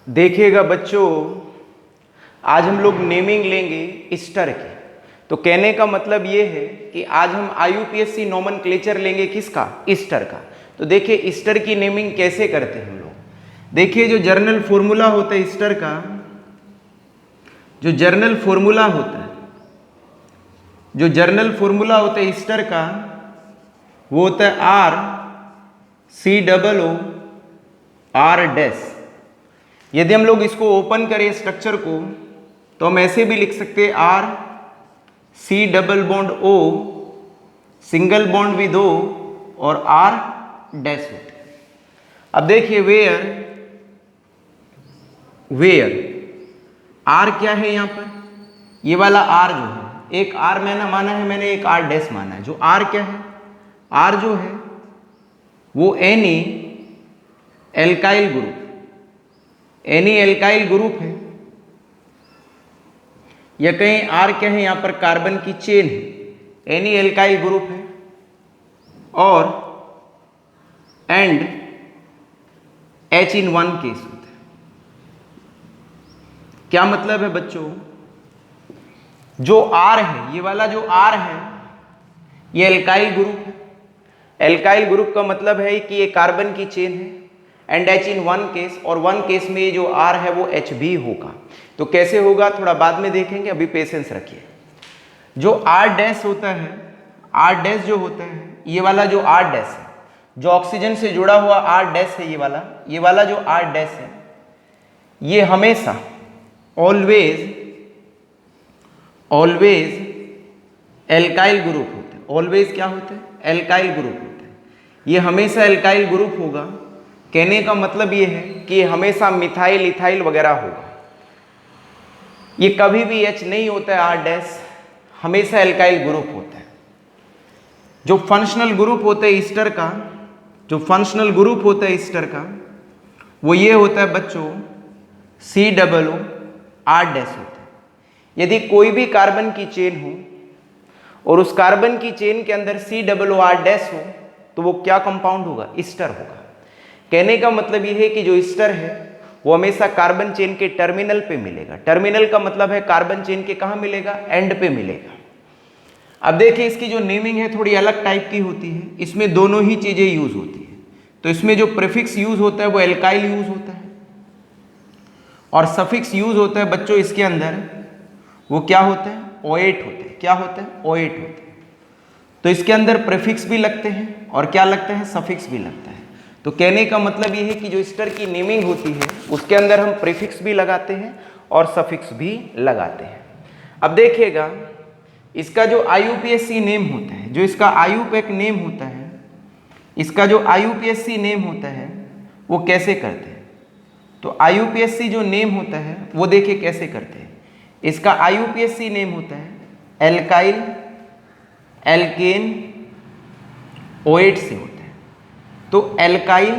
देखिएगा बच्चों, आज हम लोग नेमिंग लेंगे ईस्टर की। तो कहने का मतलब ये है कि आज हम IUPAC नोमेनक्लेचर लेंगे किसका? ईस्टर का। तो देखिए ईस्टर की नेमिंग कैसे करते हैं हम लोग। देखिए जो जर्नल फॉर्मूला होता है ईस्टर का, जो जर्नल फॉर्मूला होता है, जो जर्नल फॉर्मूला होता है ईस्टर का, वो होता है RCOO R'। यदि हम लोग इसको ओपन करें स्ट्रक्चर को तो हम ऐसे भी लिख सकते हैं RC''O single bond with O और R' होते हैं। अब देखिए वेयर R क्या है यहाँ पर, ये वाला R जो है, एक R मैंने माना है, मैंने एक R' माना है। जो R क्या है, R जो है वो एनी एल्काइल ग्रुप है, या कहीं R क्या है यहाँ पर, कार्बन की चेन है, एनी एल्काइल ग्रुप है, और and H in one case होता है। क्या मतलब है बच्चों, जो R है, ये वाला जो R है, ये एल्काइल ग्रुप है। एल्काइल ग्रुप का मतलब है कि ये कार्बन की चेन है, and H in one case, और वन केस में ये जो R है वो H भी होगा। तो कैसे होगा थोड़ा बाद में देखेंगे, अभी पेशेंस रखिए। जो R' होता है, R' जो होता है, ये वाला जो R' है, जो ऑक्सीजन से जुड़ा हुआ R' है, ये वाला जो R' है, ये हमेशा ऑलवेज एल्काइल ग्रुप होते हैं। ऑलवेज क्या होते हैं? एल्काइल ग्रुप होते हैं। ये हमेशा एल्काइल ग्रुप होगा। कहने का मतलब ये है कि ये हमेशा मिथाइल इथाइल वगैरह होगा। ये कभी भी H नहीं होता है, R', हमेशा एल्काइल ग्रुप होता है। जो फंक्शनल ग्रुप होता है ईस्टर का, जो फंक्शनल ग्रुप होता है ईस्टर का, वो ये होता है बच्चों COO R' होता है। यदि कोई भी कार्बन की चेन हो और उस कार्बन की चेन के अंदर COO R' हो तो वो क्या कंपाउंड होगा? ईस्टर होगा। कहने का मतलब ये है कि जो ईस्टर है वो हमेशा कार्बन चेन के टर्मिनल पे मिलेगा। टर्मिनल का मतलब है कार्बन चेन के कहाँ मिलेगा? एंड पे मिलेगा। अब देखिए इसकी जो नेमिंग है थोड़ी अलग टाइप की होती है। इसमें दोनों ही चीजें यूज होती है। तो इसमें जो प्रीफिक्स यूज होता है वो एल्काइल यूज होता है, और सफिक्स यूज होता है बच्चों इसके अंदर, वो क्या होता है? OAT होते हैं। क्या होता है? OAT होते हैं। तो इसके अंदर प्रीफिक्स भी लगते हैं और क्या लगता है? सफिक्स भी लगता है। तो कहने का मतलब ये है कि जो ईस्टर की नेमिंग होती है उसके अंदर हम प्रीफिक्स भी लगाते हैं और सफिक्स भी लगाते हैं। अब देखिएगा इसका जो IUPAC नेम होता है, जो इसका IUPAC नेम होता है, इसका जो IUPAC नेम होता है वो कैसे करते हैं? तो IUPAC जो नेम होता है वो देखिए कैसे करते हैं। इसका IUPAC नेम होता है एल्काइल एल्केन OH से होता है। तो एल्काइल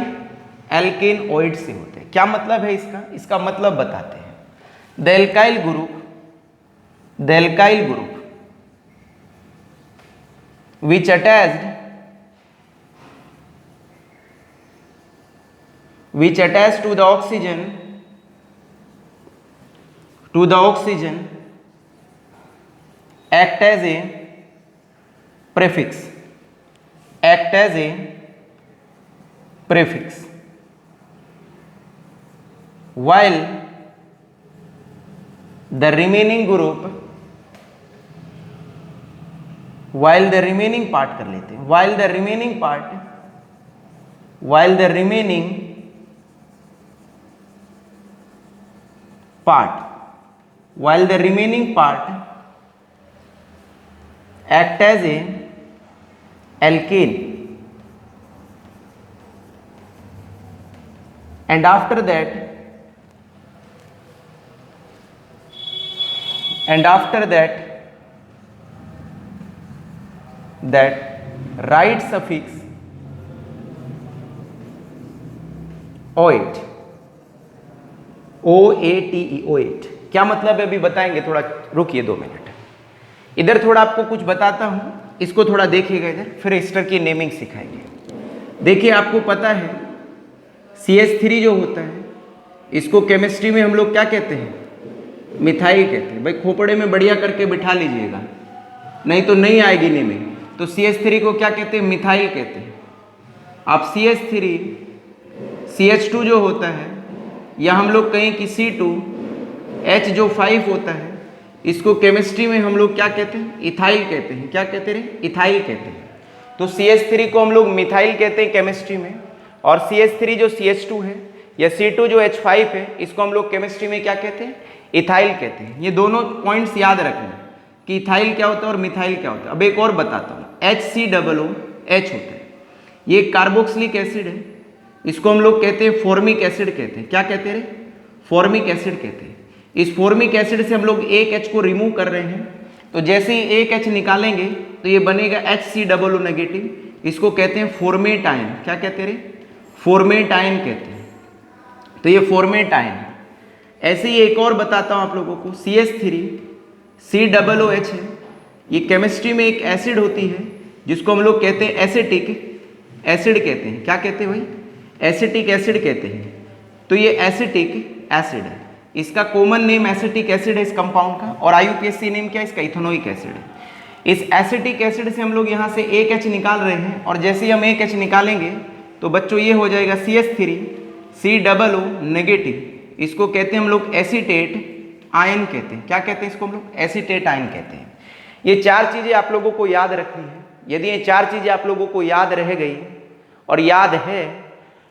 एल्केन OH से होते हैं। क्या मतलब है इसका? इसका मतलब बताते हैं। The alkyl group which attached to the oxygen act as a prefix, while the remaining part कर लेते हैं, while the remaining part act as a alkane, and after that right suffix OAT, OATE। क्या मतलब है अभी बताएंगे, थोड़ा रुकिए 2 मिनट। इधर थोड़ा आपको कुछ बताता हूं, इसको थोड़ा देखिएगा इधर, फिर ईस्टर की नेमिंग सिखाएंगे। देखिए आपको पता है CH3 जो होता है इसको केमिस्ट्री में हम लोग क्या कहते हैं? मिथाइल कहते हैं। भाई खोपड़े में बढ़िया करके बिठा लीजिएगा, नहीं तो नहीं आएगी नेमिंग। तो CH3 को क्या कहते हैं? मिथाइल कहते हैं। अब CH3 CH2 जो होता है, या हम लोग कहें कि C2H जो 5 होता है, इसको केमिस्ट्री में हम लोग क्या कहते हैं? इथाइल कहते हैं। क्या कहते हैं? इथाइल कहते हैं। तो CH3 को हम लोग मिथाइल कहते हैं केमिस्ट्री में, और CH3 जो CH2 है या C2 जो H5 है, इसको हम लोग केमिस्ट्री में क्या कहते हैं? इथाइल कहते हैं। ये दोनों पॉइंट्स याद रखना कि इथाइल क्या होता है और मिथाइल क्या होता है। अब एक और बताता हूँ, HCOOH होता है, ये कार्बोक्सिलिक एसिड है, इसको हम लोग कहते हैं फॉर्मिक एसिड कहते हैं। क्या कहते हैं? फॉर्मिक एसिड कहते हैं। इस फॉर्मिक एसिड से हम लोग एक H को रिमूव कर रहे हैं, तो जैसे ही एक H निकालेंगे तो ये बनेगा HCOO नेगेटिव, इसको कहते हैं फॉर्मेटाइन। क्या कहते हैं? फॉर्मेटाइन कहते हैं। तो ये फॉर्मेटाइन। ऐसे ही एक और बताता हूँ आप लोगों को, CH3 COOH है, ये केमिस्ट्री में एक एसिड होती है जिसको हम लोग कहते हैं एसिटिक एसिड कहते हैं। क्या कहते हैं भाई? एसिटिक एसिड कहते हैं। तो ये एसिटिक एसिड है, इसका कॉमन नेम एसिटिक एसिड है इस कंपाउंड का, और IUPAC नेम क्या है इसका? इथेनोइक एसिड है। इस एसिटिक एसिड से हम लोग यहाँ से एक H निकाल रहे हैं, और जैसे ही हम एक H निकालेंगे तो बच्चों ये हो जाएगा CH3 COO नेगेटिव, इसको कहते हैं हम लोग एसीटेट आयन कहते हैं। क्या कहते हैं इसको? हम लोग एसीटेट आयन कहते हैं। ये चार चीज़ें आप लोगों को याद रखनी है। यदि ये चार चीज़ें आप लोगों को याद रह गई और याद है,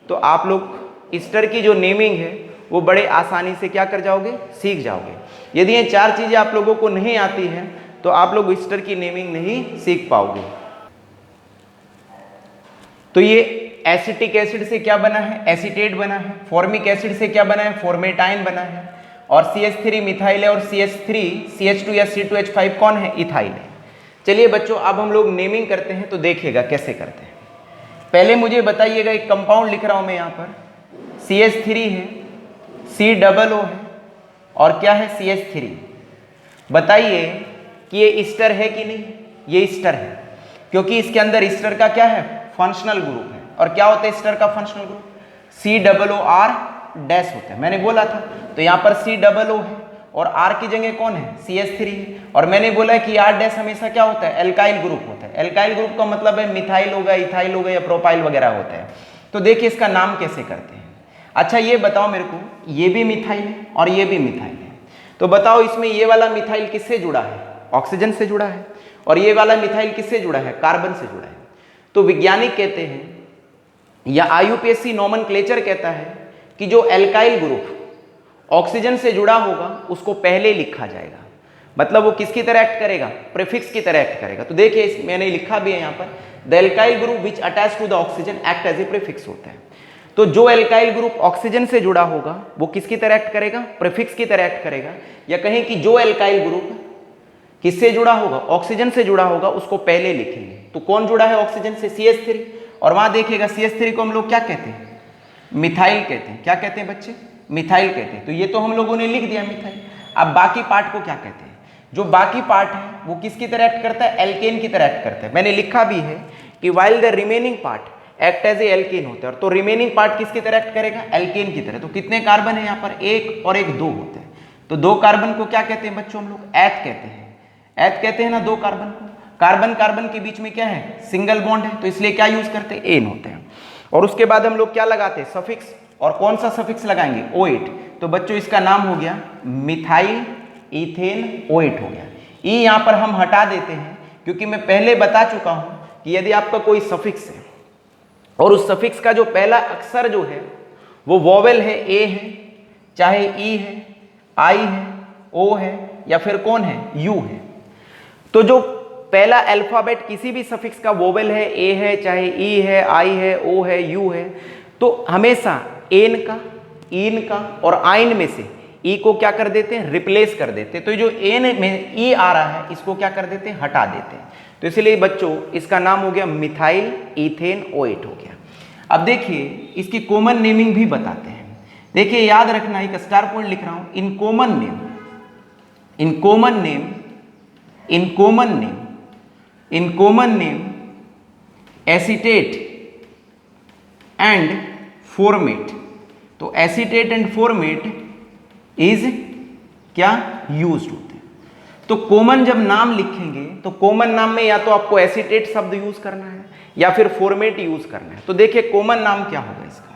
तो आप लोग ईस्टर की जो नेमिंग है वो बड़े आसानी से क्या कर जाओगे? सीख जाओगे। यदि ये चार चीज़ें आप लोगों को नहीं आती हैं तो आप लोग ईस्टर की नेमिंग नहीं सीख पाओगे। तो ये एसिटिक एसिड से क्या बना है? एसीटेट बना है। फॉर्मिक एसिड से क्या बना है? फॉर्मेटाइन बना है। और CH3 मिथाइल है, और CH3 CH2 या C2H5 कौन है? इथाइल है। चलिए बच्चों, अब हम लोग नेमिंग करते हैं, तो देखिएगा कैसे करते हैं। पहले मुझे बताइएगा, एक कंपाउंड लिख रहा हूं मैं यहाँ पर, CH3 है, COO है, और क्या है? CH3। बताइए कि ये ईस्टर है कि नहीं? ये ईस्टर है, क्योंकि इसके अंदर ईस्टर का क्या है? फंक्शनल ग्रुप है। और क्या होता है ईस्टर का फंक्शनल ग्रुप? COOR डैश होता है, मैंने बोला था। तो यहाँ पर COO है, और R की जगह कौन है? CH3 है। और मैंने बोला है कि R डैश हमेशा क्या होता है? एल्काइल ग्रुप होता है। एल्काइल ग्रुप का मतलब है मिथाइल होगा, इथाइल होगा, या प्रोपाइल वगैरह होता है। तो देखिए इसका नाम कैसे करते हैं। अच्छा ये बताओ मेरे को, ये भी मिथाइल है और ये भी मिथाइल है, तो बताओ इसमें ये वाला मिथाइल किससे जुड़ा है? ऑक्सीजन से जुड़ा है। और ये वाला मिथाइल किससे जुड़ा है? कार्बन से जुड़ा है। तो वैज्ञानिक कहते हैं, या IUPAC नोमेनक्लेचर कहता है कि जो एल्काइल ग्रुप ऑक्सीजन से जुड़ा होगा उसको पहले लिखा जाएगा। मतलब वो किसकी तरह एक्ट करेगा? प्रीफिक्स की तरह एक्ट करेगा। तो देखिए मैंने लिखा भी है यहाँ पर, the alkyl group which attach to the oxygen act as a prefix होता है। तो जो एल्काइल ग्रुप ऑक्सीजन से जुड़ा होगा वो किसकी तरह एक्ट करेगा? प्रीफिक्स की तरह एक्ट करेगा। या कहें कि जो एल्काइल ग्रुप किससे जुड़ा होगा? ऑक्सीजन से जुड़ा होगा, उसको पहले लिखेंगे। तो कौन जुड़ा है ऑक्सीजन से? CH3। और वहां देखिएगा CH3 को हम लोग क्या कहते हैं? मिथाइल कहते हैं। क्या कहते हैं बच्चे? मिथाइल कहते हैं। तो ये तो हम लोगों ने लिख दिया मिथाइल। अब बाकी पार्ट को क्या कहते हैं? जो बाकी पार्ट है वो किसकी तरह एक्ट करता है? एल्केन की तरह एक्ट करता है। मैंने लिखा भी है कि while the remaining part act as a alkane होता है। तो रिमेनिंग पार्ट किसकी तरह एक्ट करेगा? एल्केन की तरह। तो कितने कार्बन है यहाँ पर? एक और एक, दो होते हैं। तो दो कार्बन को क्या कहते हैं बच्चों? हम लोग एथ कहते हैं। एथ कहते हैं ना दो कार्बन को। कार्बन कार्बन के बीच में क्या है? सिंगल बॉन्ड है, तो इसलिए क्या यूज करते हैं? एन होते हैं। और उसके बाद हम लोग क्या लगाते हैं? सफिक्स। और कौन सा सफिक्स लगाएंगे? OH। तो बच्चों इसका नाम हो गया मिथाइल इथेन OH हो गया। ई यहाँ पर हम हटा देते हैं, क्योंकि मैं पहले बता चुका हूं कि यदि आपका कोई सफिक्स है और उस सफिक्स का जो पहला अक्षर जो है वो वोवेल है, ए है, चाहे ई है, आई है, ओ है, या फिर कौन है? यू है। तो जो पहला अल्फाबेट किसी भी सफिक्स का वोवेल है, ए है, चाहे ई है, आई है, ओ है, यू है, तो हमेशा एन का, इन का और आइन में से ई को क्या कर देते हैं? रिप्लेस कर देते हैं। तो जो एन में ई आ रहा है इसको क्या कर देते हैं? हटा देते हैं। तो इसलिए बच्चों इसका नाम हो गया मिथाइल इथेन OH हो गया। अब देखिए इसकी कॉमन नेमिंग भी बताते हैं। देखिए याद रखना, एक स्टार पॉइंट लिख रहा हूं, in common name, in common name, in common name, in common name acetate and format तो एसीटेट एंड फॉर्मेट इज क्या यूज्ड होते हैं। तो कॉमन जब नाम लिखेंगे तो कॉमन नाम में या तो आपको एसीटेट शब्द यूज करना है या फिर फॉर्मेट यूज करना है। तो देखिए कॉमन नाम क्या होगा इसका,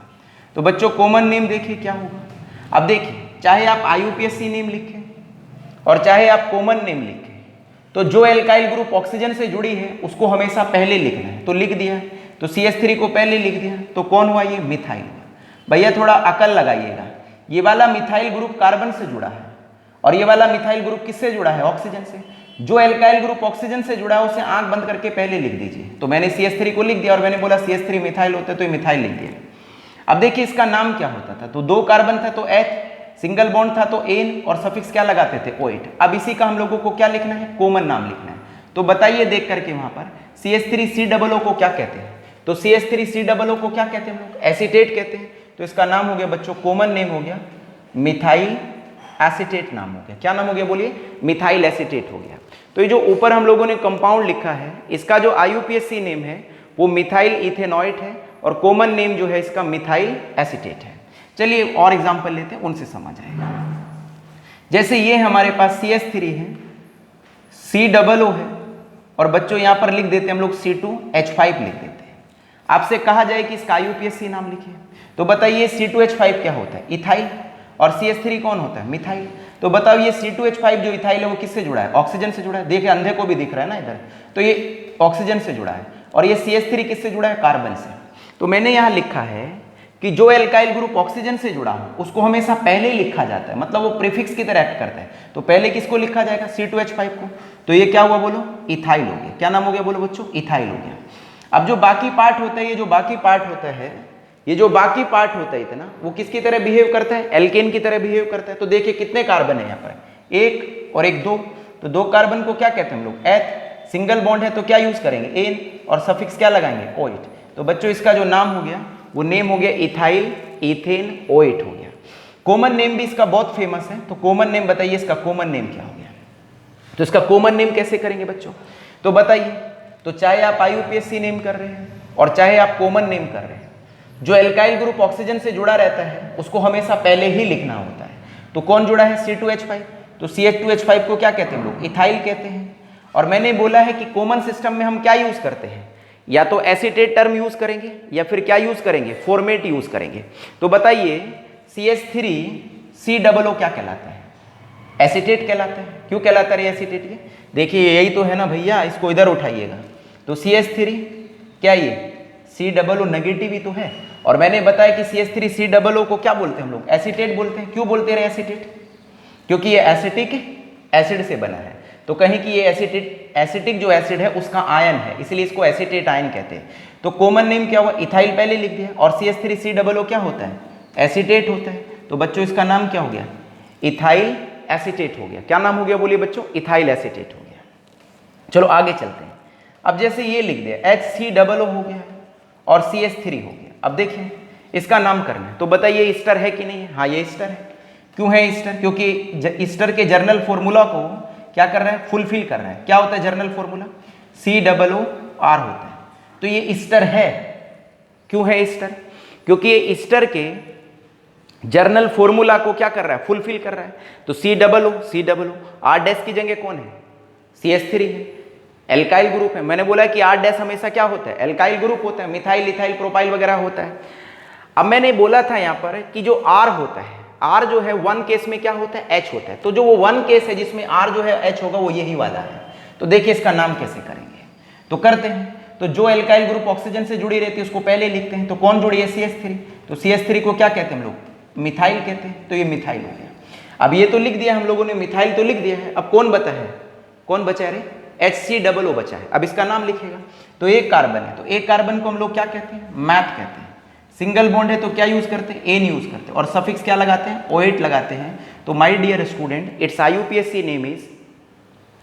तो बच्चों कॉमन नेम देखिए क्या होगा। अब देखिए चाहे आप IUPAC नेम लिखें और चाहे आप कॉमन नेम लिखें, तो जो एल्काइल ग्रुप ऑक्सीजन से जुड़ी है उसको हमेशा पहले लिखना है। तो लिख दिया है, तो CH3 को पहले लिख दिया, तो कौन हुआ ये मिथाइल। भैया थोड़ा अकल लगाइएगा, ये वाला मिथाइल ग्रुप कार्बन से जुड़ा है और ये वाला मिथाइल ग्रुप किससे जुड़ा है, ऑक्सीजन से। जो एल्काइल ग्रुप ऑक्सीजन से जुड़ा है उसे आंख बंद करके पहले लिख दीजिए। तो मैंने CH3 को लिख दिया और मैंने बोला CH3 मिथाइल होता है तो ये मिथाइल लिख दिया। अब देखिए इसका नाम क्या होता था, तो 2 कार्बन था तो H, सिंगल बॉन्ड था तो N और सफिक्स क्या लगाते थे OH। अब इसी का हम लोगों को क्या लिखना है, कॉमन नाम लिखना है। तो बताइए देख करके वहां पर CH3COO को क्या कहते हैं, तो CH3COO को क्या कहते हैं हम लोग, एसीटेट कहते हैं। तो इसका नाम हो गया बच्चों, कॉमन नेम हो गया मिथाइल एसीटेट नाम हो गया। क्या नाम हो गया बोलिए, मिथाइल एसीटेट हो गया। तो ये जो ऊपर हम लोगों ने कंपाउंड लिखा है इसका जो IUPAC नेम है वो मिथाइल इथेनॉइट है और कॉमन नेम जो है इसका मिथाइल एसीटेट है। चलिए और एग्जांपल लेते हैं, उनसे समझ आएगा। जैसे ये हमारे पास CH3 है, COO है और बच्चों यहां पर लिख देते हैं हम लोग C2H5 लिख देते हैं। आपसे कहा जाए कि इसका IUPAC नाम लिखिए, तो बताइए C2H5 क्या होता है, इथाइल, और CH3 कौन होता है, मिथाइल। तो बताओ ये C2H5 जो इथाइल है वो किससे जुड़ा है, ऑक्सीजन से जुड़ा है। देखिए अंधे को भी दिख रहा है ना इधर, तो ये ऑक्सीजन से जुड़ा है और ये CH3 किससे जुड़ा है, कार्बन से। तो मैंने यहाँ लिखा है कि जो एल्काइल ग्रुप ऑक्सीजन से जुड़ा हो उसको हमेशा पहले ही लिखा जाता है, मतलब वो प्रीफिक्स की तरह एक्ट करता है। तो पहले किसको लिखा जाएगा, C2H5 को। तो ये क्या हुआ बोलो, इथाइल हो गया। क्या नाम हो गया बोलो बच्चों, इथाइल हो गया। अब जो बाकी पार्ट होता है, ये जो बाकी पार्ट होता है, ये जो बाकी पार्ट होता है इतना, वो किसकी तरह बिहेव करता है, एल्केन की तरह बिहेव करता है। तो देखिए कितने कार्बन है यहाँ पर, 1 और 1 2। तो 2 कार्बन को क्या कहते हैं हम लोग, H, सिंगल बॉन्ड है तो क्या यूज करेंगे, N, और सफिक्स क्या लगाएंगे, OH। तो बच्चों इसका जो नाम हो गया वो नेम हो गया इथाइल इथेन OH हो गया। कॉमन नेम भी इसका बहुत फेमस है, तो कॉमन नेम बताइए इसका कॉमन नेम क्या हो गया। तो इसका कॉमन नेम कैसे करेंगे बच्चों, तो बताइए। तो चाहे आप IUPAC नेम कर रहे हैं और चाहे आप कॉमन नेम कर रहे हैं, जो एल्काइल ग्रुप ऑक्सीजन से जुड़ा रहता है उसको हमेशा पहले ही लिखना होता है। तो कौन जुड़ा है, C2H5, तो CH2H5 को क्या कहते हैं हम लोग, इथाइल कहते हैं। और मैंने बोला है कि कॉमन सिस्टम में हम क्या यूज करते हैं, या तो एसीटेट टर्म यूज करेंगे या फिर क्या यूज करेंगे, फॉर्मेट यूज करेंगे। तो बताइए CH3COO क्या कहलाता है, एसीटेट कहलाता है। क्यों कहलाता है एसीटेट, ये देखिए यही तो है ना भैया, इसको इधर उठाइएगा। तो CH3 क्या, ये COO नेगेटिव ही तो है। और मैंने बताया कि CH3COO को क्या बोलते हैं हम लोग, एसीटेट बोलते हैं। क्यों बोलते रहे एसीटेट, क्योंकि ये एसिटिक एसिड से बना है। तो कहीं कि ये एसिटिक जो एसिड है उसका आयन है, इसलिए इसको एसीटेट आयन कहते हैं। तो कॉमन नेम क्या हुआ, इथाइल पहले लिख दिया, और CH3COO क्या होता है, एसीटेट होता है। तो बच्चों इसका नाम क्या हो गया, इथाइल एसीटेट हो गया। क्या नाम हो गया बोलिए बच्चों, इथाइल एसीटेट हो गया। चलो आगे चलते हैं। अब जैसे ये लिख दिया HCOO हो गया और CH3 हो गया। अब देखिए इसका नाम करना है, तो बताइए ईस्टर है कि नहीं है, हाँ ये ईस्टर है। क्यों है ईस्टर, क्योंकि ईस्टर के जर्नल फॉर्मूला को क्या कर रहा है, फुलफिल कर रहा है। क्या होता है जर्नल फॉर्मूला, COOR होता है। तो ये ईस्टर है। क्यों है ईस्टर, क्योंकि ये ईस्टर के जर्नल फॉर्मूला को क्या कर रहा है, फुलफिल कर रहा है। तो COO R डैश की जगह कौन है, CH3 है, एल्काइल ग्रुप है। मैंने बोला कि R डैश हमेशा क्या होता है, एल्काइल ग्रुप होता है, मिथाइल इथाइल प्रोपाइल वगैरह होता है। अब मैंने बोला था यहाँ पर कि जो R होता है, R जो है 1 केस में क्या होता है, H होता है। तो जो वो 1 केस है जिसमें R जो है H होगा वो यही वाला है। तो देखिए इसका नाम कैसे करेंगे, तो करते हैं। तो जो एल्काइल ग्रुप ऑक्सीजन से जुड़ी रहती है उसको पहले लिखते हैं। तो कौन जुड़ी है, CH3। तो CH3 को क्या कहते हैं हम लोग, मिथाइल कहते हैं। तो ये मिथाइल हो गया। अब ये तो लिख दिया हम लोगों ने, मिथाइल तो लिख दिया है। अब कौन बचा है, कौन बचा है, HCOO बचा है। अब इसका नाम लिखेगा। तो एक कार्बन है, तो एक कार्बन को हम लोग क्या कहते हैं, मैथ कहते हैं। सिंगल बॉन्ड है तो क्या यूज करते हैं, N यूज करते हैं, और सफिक्स क्या लगाते हैं, OH लगाते हैं। तो my dear student, it's IUPAC name is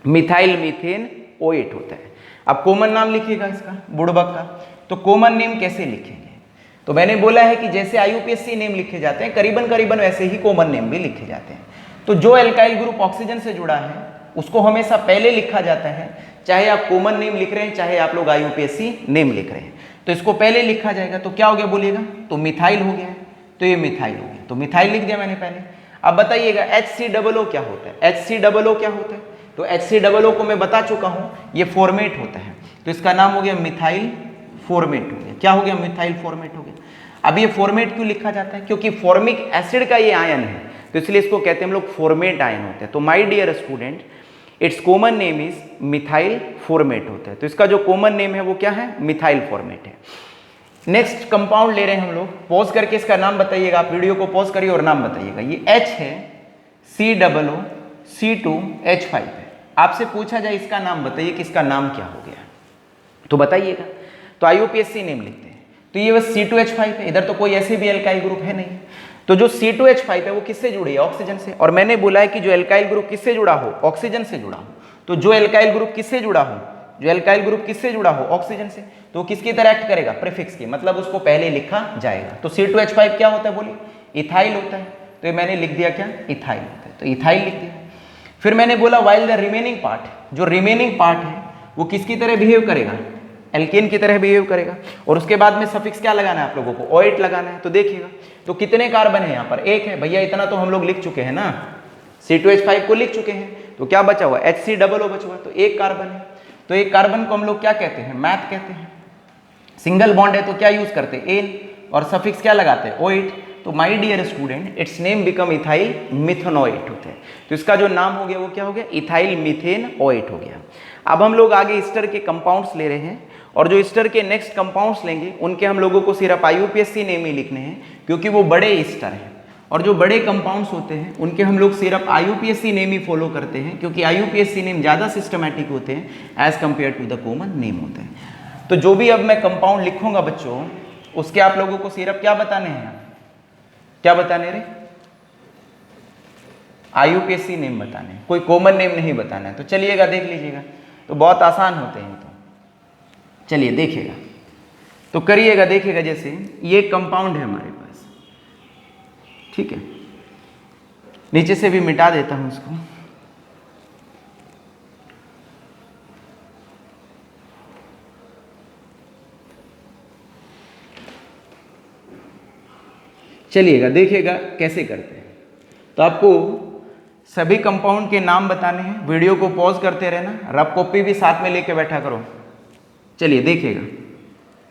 methyl methane OH होता है। अब कॉमन नाम लिखिएगा इसका, बुड़बक का। तो कॉमन नेम कैसे लिखेंगे, तो मैंने बोला है कि जैसे IUPAC नेम लिखे जाते हैं करीबन वैसे ही कॉमन नेम भी लिखे जाते हैं। तो जो एल्काइल ग्रुप ऑक्सीजन से जुड़ा है उसको हमेशा पहले लिखा जाता है, चाहे आप कॉमन नेम लिख रहे हैं चाहे आप लोग IUPAC नेम लिख रहे हैं। तो इसको पहले लिखा जाएगा। तो क्या हो गया बोलिएगा, तो मिथाइल हो गया। तो ये मिथाइल हो गया, तो मिथाइल लिख दिया मैंने पहले। अब बताइएगा HCOO क्या होता है, HCOO क्या होता है, तो HCOO को मैं बता चुका हूँ, ये फॉर्मेट होता है, तो इसका नाम हो गया मिथाइल फॉर्मेट हो गया। क्या हो गया, मिथाइल फॉर्मेट हो गया। अब ये फॉर्मेट क्यों लिखा जाता है, क्योंकि फॉर्मिक एसिड का ये आयन है, तो इसलिए इसको कहते हैं हम लोग फॉर्मेट आयन होते हैं। तो my dear student, it's common name is methyl formate होता है, तो इसका जो कॉमन नेम है वो क्या है, मिथाइल फॉर्मेट है। नेक्स्ट कंपाउंड ले रहे हैं हम लोग, पॉज करके इसका नाम बताइएगा, आप वीडियो को पॉज करिए और नाम बताइएगा। ये H है, COO-C2H5 है। आपसे पूछा जाए इसका नाम बताइए कि इसका नाम क्या हो गया, तो बताइएगा। तो IUPAC नेम लिखते हैं, तो ये बस C2H5 है, इधर तो कोई ऐसे भी एल्काइल ग्रुप है नहीं। तो जो C2H5 है वो किससे जुड़ी है, ऑक्सीजन से। और मैंने बोला है कि जो एल्काइल ग्रुप किससे जुड़ा हो, ऑक्सीजन से जुड़ा हो। तो जो एल्काइल ग्रुप किससे जुड़ा हो, जो एल्काइल ग्रुप किससे जुड़ा हो, ऑक्सीजन से, तो किसकी तरह एक्ट करेगा, प्रीफिक्स की, मतलब उसको पहले लिखा जाएगा। तो C2H5 क्या होता है बोलिए, इथाइल होता है, तो ये मैंने लिख दिया क्या, इथाइल होता है, तो इथाइल लिख दिया। फिर मैंने बोला वाइल द रिमेनिंग पार्ट, जो रिमेनिंग पार्ट है वो किसकी तरह बिहेव करेगा, एल्केन की तरह बिहेव करेगा। और उसके बाद में सफिक्स क्या लगाना है आप लोगों को, OH लगाना है। तो देखिएगा, तो कितने कार्बन है यहाँ पर, एक है भैया, इतना तो हम लोग लिख चुके हैं ना, C2H5 को लिख चुके हैं, तो क्या बचा हुआ, HCOO बचा हुआ, तो एक कार्बन है। तो एक कार्बन को हम लोग क्या कहते हैं, मैथ कहते हैं। सिंगल बॉन्ड है तो क्या यूज करते हैं, एन, और सफिक्स क्या लगाते हैं, OH। तो my dear student, it's name become ethyl methanoate होते हैं, तो इसका जो नाम हो गया वो क्या हो गया, इथाइल मीथेन ओएट हो गया। अब हम लोग आगे ईस्टर के कंपाउंड्स ले रहे हैं, और जो ईस्टर के नेक्स्ट कंपाउंड्स लेंगे उनके हम लोगों को सिर्फ IUPAC नेम ही लिखने हैं, क्योंकि वो बड़े ईस्टर हैं। और जो बड़े कंपाउंड्स होते हैं उनके हम लोग सिर्फ IUPAC नेम ही फॉलो करते हैं, क्योंकि IUPAC नेम ज़्यादा सिस्टमैटिक होते हैं as compare to the common name होते हैं। तो जो भी अब मैं कंपाउंड लिखूंगा बच्चों, उसके आप लोगों को सिर्फ क्या बताने हैं, क्या बताने रे, IUPAC नेम बताने हैं, कोई कॉमन नेम नहीं बताना है। तो चलिएगा देख लीजिएगा, तो बहुत आसान होते हैं। तो चलिए देखिएगा, तो करिएगा, देखिएगा। जैसे ये कंपाउंड है हमारे पास, ठीक है, नीचे से भी मिटा देता हूं इसको। चलिएगा देखिएगा कैसे करते हैं। तो आपको सभी कंपाउंड के नाम बताने हैं, वीडियो को पॉज करते रहना, रफ कॉपी भी साथ में लेके बैठा करो। चलिए देखिएगा,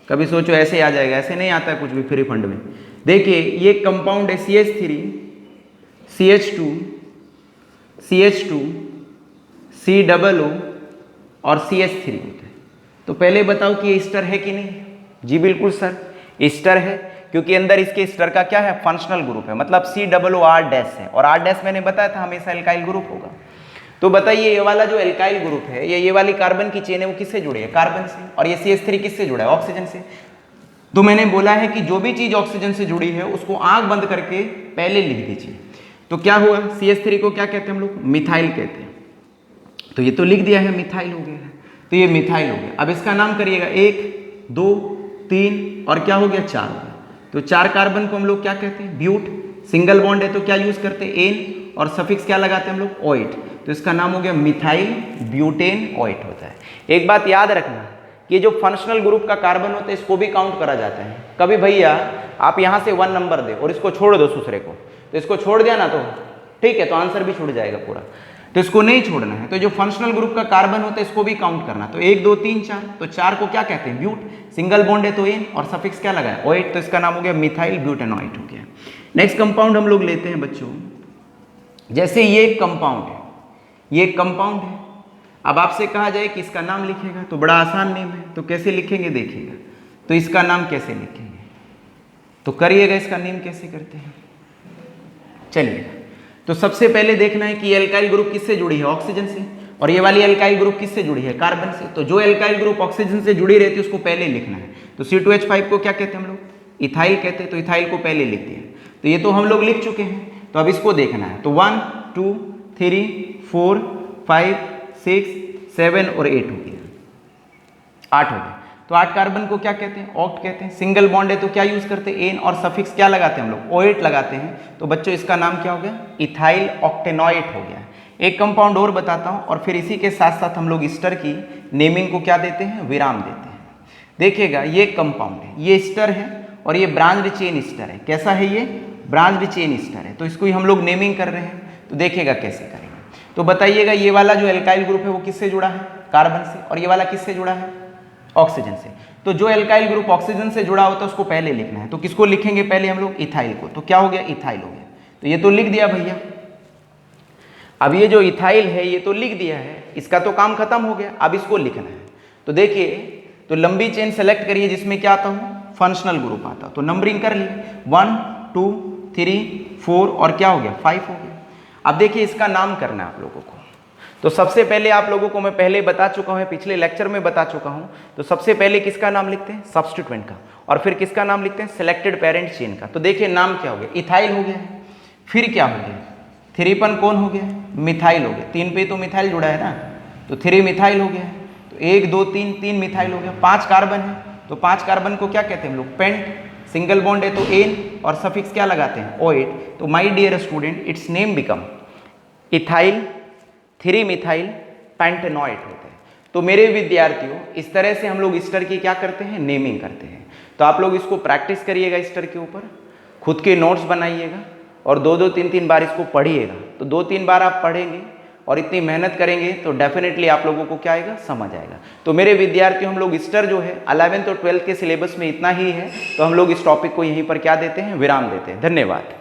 कभी सोचो ऐसे आ जाएगा, ऐसे नहीं आता कुछ भी फ्री फंड में। देखिए ये कंपाउंड है CH3, CH2, CH2, COO और CH3 होता है। तो पहले बताओ कि ये ईस्टर है कि नहीं, जी बिल्कुल सर, ईस्टर है, क्योंकि अंदर इसके ईस्टर का क्या है, फंक्शनल ग्रुप है, मतलब COOR- है, और R- मैंने बताया था हमेशा एल्काइल ग्रुप होगा। तो बताइए ये वाला जो एल्काइल ग्रुप है, ये वाली कार्बन की चेन है, वो किससे जुड़ी है, कार्बन से, और ये CH3 किससे जुड़ा है, ऑक्सीजन से। तो मैंने बोला है कि जो भी चीज ऑक्सीजन से जुड़ी है उसको आंख बंद करके पहले लिख दीजिए। तो क्या हुआ, CH3 को क्या कहते हैं हम लोग, मिथाइल कहते हैं, तो ये तो लिख दिया है, मिथाइल हो गया है, तो ये मिथाइल हो गया। अब इसका नाम करिएगा, 1 2 3 और क्या हो गया, 4 हो गया। तो 4 कार्बन को हम लोग क्या कहते हैं, ब्यूट। सिंगल बॉन्ड है तो क्या यूज करते हैं, एन, और सफिक्स क्या लगाते हैं हम लोग, OH। तो इसका नाम हो गया मिथाइल ब्यूटेन OH होता है। एक बात याद रखना कि जो फंक्शनल ग्रुप का कार्बन होता है इसको भी काउंट करा जाता है। कभी भैया आप यहाँ से 1 नंबर दे और इसको छोड़ दो दूसरे को, तो इसको छोड़ दिया ना तो ठीक है, तो आंसर भी छूट जाएगा पूरा, तो इसको नहीं छोड़ना है। तो जो फंक्शनल ग्रुप का कार्बन होता है इसको भी काउंट करना। तो 1 2 3 4, तो 4 को क्या कहते हैं, ब्यूट। सिंगल बॉन्ड है तो एन, और सफिक्स क्या लगा है, OH, तो इसका नाम हो गया मिथाइल ब्यूटेनोइट हो गया। नेक्स्ट कंपाउंड हम लोग लेते हैं बच्चों, जैसे ये एक कंपाउंड है, ये एक कंपाउंड है। अब आपसे कहा जाए कि इसका नाम लिखेगा, तो बड़ा आसान नेम है, तो कैसे लिखेंगे देखिएगा। तो इसका नाम कैसे लिखेंगे, तो करिएगा, इसका नेम कैसे करते हैं। चलिए, तो सबसे पहले देखना है कि ये एल्काइल ग्रुप किससे जुड़ी है, ऑक्सीजन से, और ये वाली एल्काइल ग्रुप किससे जुड़ी है, कार्बन से। तो जो एल्काइल ग्रुप ऑक्सीजन से जुड़ी रहती है उसको पहले लिखना है। तो C2H5 को क्या कहते हैं हम लोग, इथाइल कहते हैं, तो इथाइल को पहले लिख दिया। तो ये तो हम लोग लिख चुके हैं, तो अब इसको देखना है। तो 1 2 3 4 5 6 7 और 8 हो गया, 8 हो गया। तो 8 कार्बन को क्या कहते हैं, ऑक्ट कहते हैं। सिंगल बॉन्ड है तो क्या यूज करते हैं, एन, और सफिक्स क्या लगाते हैं हम लोग, OH लगाते हैं। तो बच्चों इसका नाम क्या हो गया, इथाइल ऑक्टेनॉइट हो गया। एक कंपाउंड और बताता हूं, और फिर इसी के साथ साथ हम लोग ईस्टर की नेमिंग को क्या देते हैं, विराम देते हैं। देखिएगा ये कंपाउंड है, ये ईस्टर है, और ये ब्रांच्ड चेन ईस्टर है। कैसा है ये? ब्रांच्ड चेन ईस्टर है। तो इसको ही हम लोग नेमिंग कर रहे हैं। तो देखिएगा कैसे करेंगे। तो बताइएगा ये वाला जो एल्काइल ग्रुप है वो किससे जुड़ा है? कार्बन से। और ये वाला किससे जुड़ा है? ऑक्सीजन से। तो जो एल्काइल ग्रुप ऑक्सीजन से जुड़ा होता है उसको पहले लिखना है। तो किसको लिखेंगे पहले हम लोग? इथाइल को। तो क्या हो गया? इथाइल हो गया। तो ये तो लिख दिया भैया। अब ये जो इथाइल है ये तो लिख दिया है, इसका तो काम खत्म हो गया। अब इसको लिखना है। तो देखिए, तो लंबी चेन सेलेक्ट करिए जिसमें क्या आता हूँ? फंक्शनल ग्रुप आता। तो नंबरिंग कर लिए 1 2 3 4 और क्या हो गया? 5 हो गया। अब देखिए इसका नाम करना है आप लोगों को। तो सबसे पहले आप लोगों को मैं पहले बता चुका हूँ, पिछले लेक्चर में बता चुका हूँ। तो सबसे पहले किसका नाम लिखते हैं? सब्स्टिट्यूएंट का। और फिर किसका नाम लिखते हैं? सिलेक्टेड पेरेंट चेन का। तो देखिए नाम क्या हो गया? इथाइल हो गया। फिर क्या हो गया? 3 कौन हो गया? मिथाइल हो गया। 3 पे तो मिथाइल जुड़ा है ना, तो 3 मिथाइल हो गया। तो 1 2 3 मिथाइल हो गया। 5 कार्बन है। तो 5 कार्बन को क्या कहते हैं हम लोग? पेंट। सिंगल बॉन्ड है तो एन और सफिक्स क्या लगाते हैं? OH। तो my dear student, it's name become ethyl 3 methyl pentanoate होते हैं। तो मेरे विद्यार्थियों, इस तरह से हम लोग ईस्टर की क्या करते हैं? नेमिंग करते हैं। तो आप लोग इसको प्रैक्टिस करिएगा ईस्टर के ऊपर, खुद के नोट्स बनाइएगा और 2 3 बार इसको पढ़िएगा। तो 2 बार आप पढ़ेंगे और इतनी मेहनत करेंगे तो डेफिनेटली आप लोगों को क्या आएगा? समझ आएगा। तो मेरे विद्यार्थियों, हम लोग ईस्टर जो है 11th और 12th के सिलेबस में इतना ही है। तो हम लोग इस टॉपिक को यहीं पर क्या देते हैं? विराम देते हैं। धन्यवाद।